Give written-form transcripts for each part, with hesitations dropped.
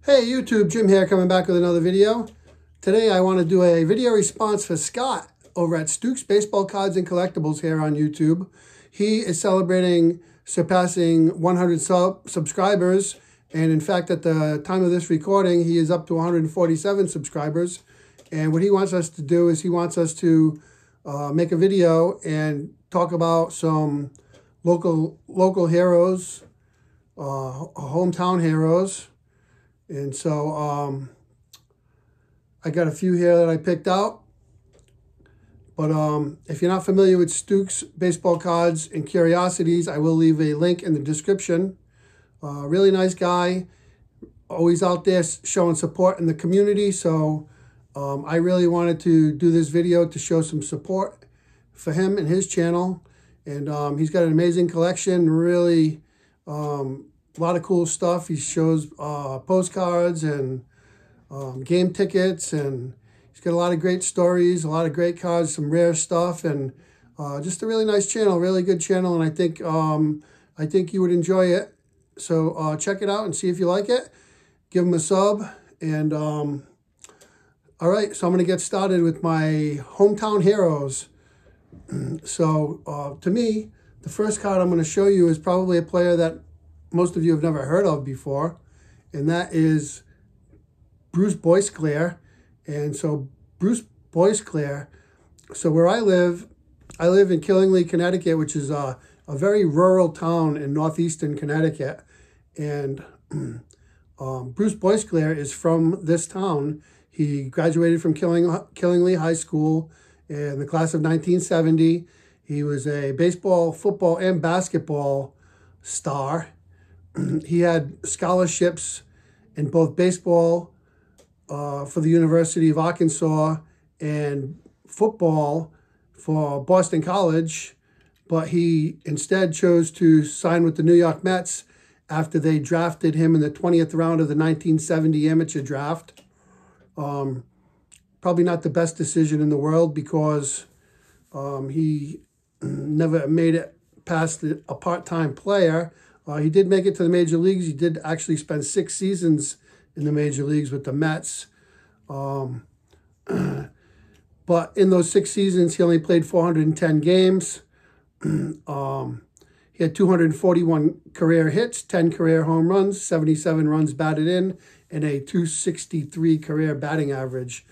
Hey YouTube, Jim here, coming back with another video. Today I want to do a video response for Scott over at Stukes Baseball Cards and Collectibles here on YouTube. He is celebrating surpassing 100 subscribers, and in fact at the time of this recording he is up to 147 subscribers. And what he wants us to do is he wants us to make a video and talk about some local heroes, hometown heroes. And so I got a few here that I picked out. But if you're not familiar with Stukes Baseball Cards and Curiosities, I will leave a link in the description. Really nice guy, always out there showing support in the community. So I really wanted to do this video to show some support for him and his channel. And he's got an amazing collection, really a lot of cool stuff. He shows postcards and game tickets, and he's got a lot of great stories, a lot of great cards, some rare stuff, and just a really nice channel, really good channel. And I think you would enjoy it. So check it out and see if you like it. Give him a sub. And all right, so I'm going to get started with my hometown heroes. So to me, the first card I'm going to show you is probably a player that most of you have never heard of before, and that is Boyce. And so Boyce, so where I live in Killingly, Connecticut, which is a very rural town in northeastern Connecticut. And Boyce is from this town. He graduated from Killingly High School in the class of 1970. He was a baseball, football, and basketball star. He had scholarships in both baseball for the University of Arkansas and football for Boston College, but he instead chose to sign with the New York Mets after they drafted him in the 20th round of the 1970 amateur draft. Probably not the best decision in the world, because he never made it past a part-time player. He did make it to the major leagues. He did actually spend 6 seasons in the major leagues with the Mets. But in those 6 seasons, he only played 410 games. He had 241 career hits, 10 career home runs, 77 runs batted in, and a .263 career batting average.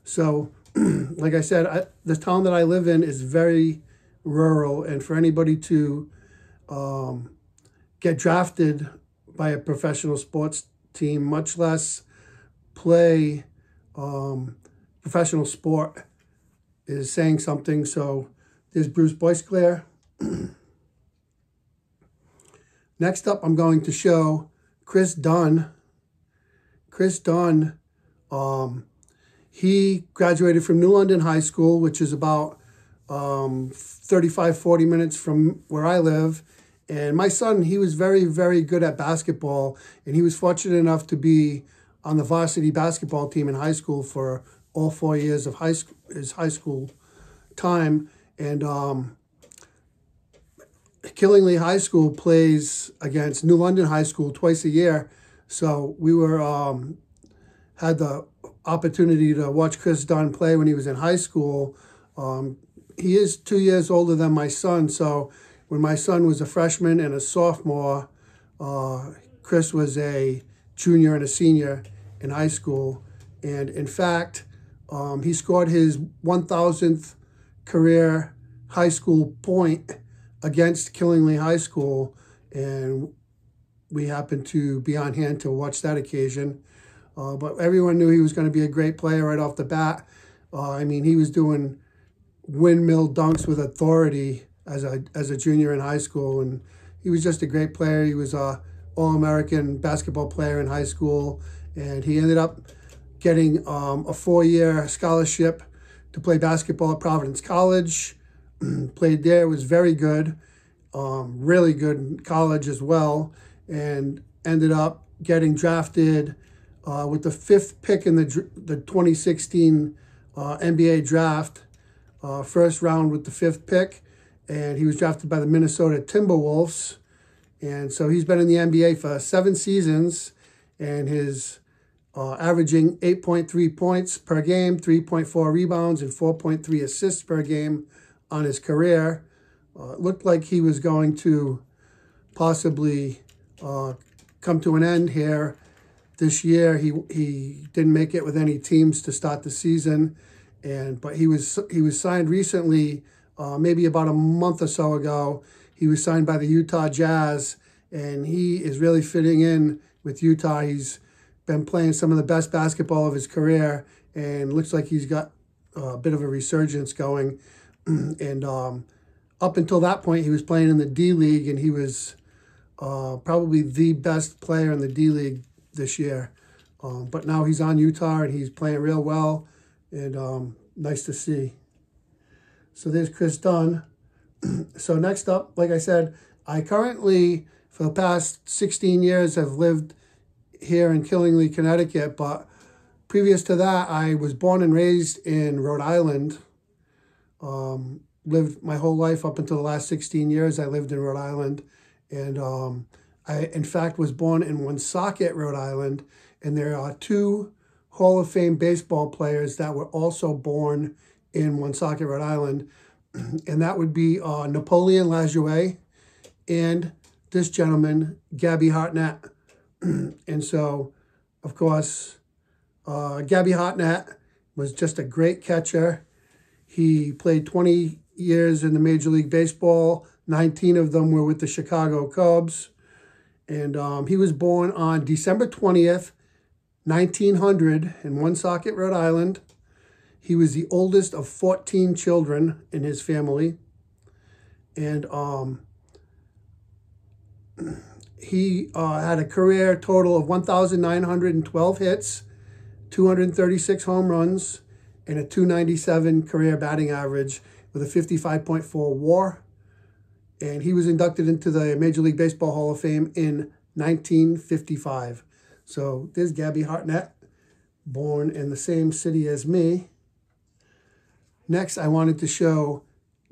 So, like I said, the town that I live in is very rural, and for anybody to get drafted by a professional sports team, much less play professional sport, is saying something. So there's Boyce. Next up, I'm going to show Dunn. Dunn, he graduated from New London High School, which is about 35-40 minutes from where I live. And my son, he was very, very good at basketball, and he was fortunate enough to be on the varsity basketball team in high school for all 4 years of his high school time. And Killingly High School plays against New London High School twice a year. So we had the opportunity to watch Dunn play when he was in high school. He is 2 years older than my son, so when my son was a freshman and a sophomore, Chris was a junior and a senior in high school. And in fact, he scored his 1,000th career high school point against Killingly High School, and we happened to be on hand to watch that occasion. But everyone knew he was going to be a great player right off the bat. I mean, he was doing windmill dunks with authority as a junior in high school, and he was just a great player. He was a All-American basketball player in high school, and he ended up getting a 4-year scholarship to play basketball at Providence College. Played there, was very good, really good in college as well, and ended up getting drafted with the 5th pick in the 2016 NBA draft, first round with the 5th pick. And he was drafted by the Minnesota Timberwolves. And so he's been in the NBA for 7 seasons, and his averaging 8.3 points per game, 3.4 rebounds, and 4.3 assists per game on his career. It looked like he was going to possibly come to an end here this year. He didn't make it with any teams to start the season, but he was signed recently, maybe about a month or so ago. He was signed by the Utah Jazz, and he is really fitting in with Utah. He's been playing some of the best basketball of his career, and looks like he's got a bit of a resurgence going. And up until that point, he was playing in the D-League, and he was probably the best player in the D-League this year. But now he's on Utah, and he's playing real well, and nice to see. So there's Chris Dunn. So next up, like I said, I currently, for the past 16 years, have lived here in Killingly, Connecticut, but previous to that, I was born and raised in Rhode Island. Lived my whole life up until the last 16 years. I lived in Rhode Island, and I, in fact, was born in Woonsocket, Rhode Island, and there are two Hall of Fame baseball players that were also born in Woonsocket, Rhode Island, and that would be Napoleon Lajoie and this gentleman, Gabby Hartnett. And so, of course, Gabby Hartnett was just a great catcher. He played 20 years in the Major League Baseball. 19 of them were with the Chicago Cubs. And he was born on December 20th, 1900 in Woonsocket, Rhode Island. He was the oldest of 14 children in his family. And he had a career total of 1,912 hits, 236 home runs, and a .297 career batting average with a 55.4 WAR. And he was inducted into the Major League Baseball Hall of Fame in 1955. So there's Gabby Hartnett, born in the same city as me. Next, I wanted to show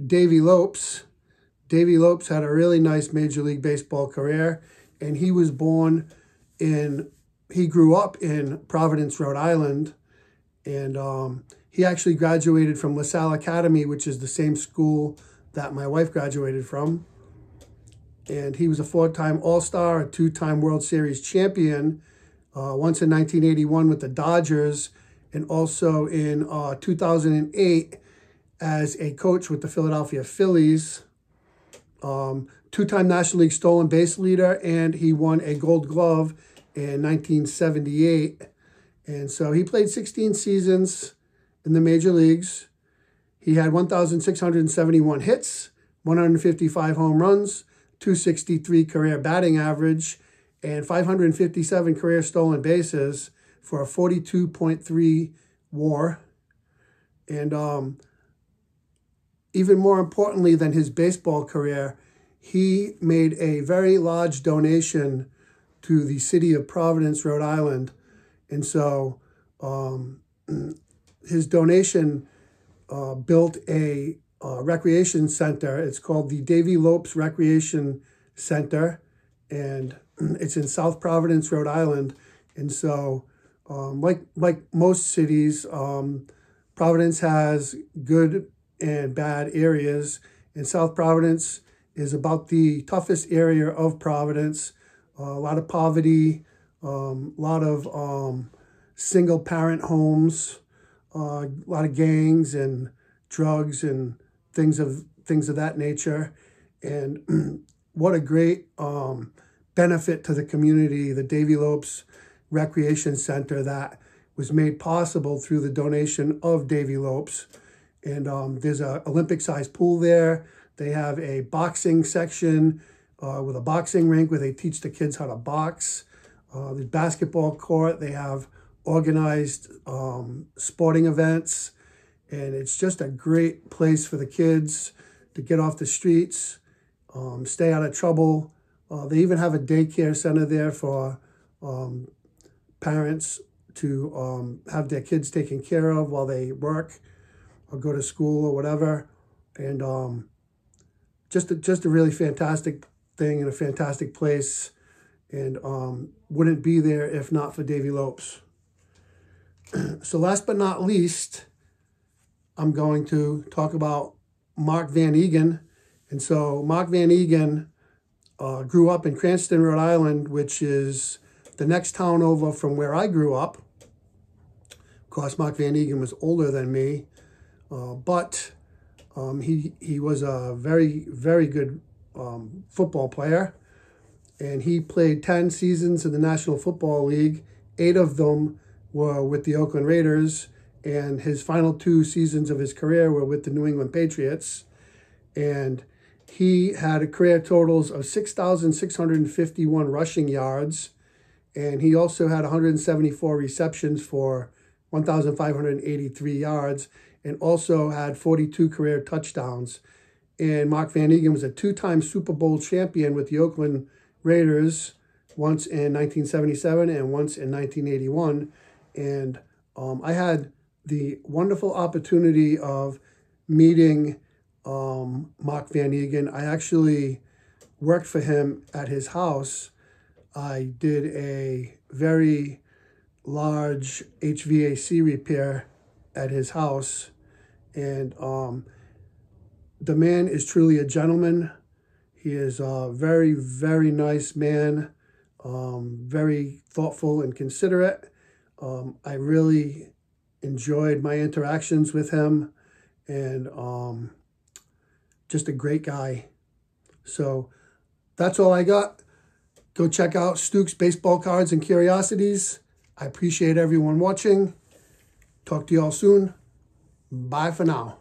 Davey Lopes. Davey Lopes had a really nice Major League Baseball career, and he was born he grew up in Providence, Rhode Island, and he actually graduated from LaSalle Academy, which is the same school that my wife graduated from. And he was a 4-time All-Star, a 2-time World Series champion, once in 1981 with the Dodgers, and also in 2008 as a coach with the Philadelphia Phillies. 2-time National League stolen base leader, and he won a Gold Glove in 1978. And so he played 16 seasons in the major leagues. He had 1,671 hits, 155 home runs, 263 career batting average, and 557 career stolen bases for a 42.3 WAR. And even more importantly than his baseball career, he made a very large donation to the city of Providence, Rhode Island. And so his donation built a recreation center. It's called the Davey Lopes Recreation Center, and it's in South Providence, Rhode Island. And so like most cities, Providence has good and bad areas, and South Providence is about the toughest area of Providence. A lot of poverty, a lot of single parent homes, a lot of gangs and drugs and things of that nature. And what a great benefit to the community, the Davey Lopes Recreation Center, that was made possible through the donation of Davey Lopes. And there's an Olympic-sized pool there. They have a boxing section with a boxing rink where they teach the kids how to box. The basketball court, they have organized sporting events. And it's just a great place for the kids to get off the streets, stay out of trouble. They even have a daycare center there for parents to have their kids taken care of while they work or go to school or whatever. And just a really fantastic thing and a fantastic place. And wouldn't be there if not for Davey Lopes. So last but not least, I'm going to talk about Mark Van Egen. And so Mark Van Egen grew up in Cranston, Rhode Island, which is the next town over from where I grew up. Of course, Mark Van Egen was older than me, but he was a very, very good football player. And he played 10 seasons in the National Football League. 8 of them were with the Oakland Raiders, and his final 2 seasons of his career were with the New England Patriots. And he had career totals of 6,651 rushing yards, and he also had 174 receptions for 1,583 yards, and also had 42 career touchdowns. And Mark Van Egen was a 2-time Super Bowl champion with the Oakland Raiders, once in 1977 and once in 1981. And I had the wonderful opportunity of meeting Mark Van Egen. I actually worked for him at his house. I did a very large HVAC repair at his house. And the man is truly a gentleman. He is a very, very nice man, very thoughtful and considerate. I really enjoyed my interactions with him, and just a great guy. So that's all I got. Go check out Stukes Baseball Cards and Curiosities. I appreciate everyone watching. Talk to you all soon. Bye for now.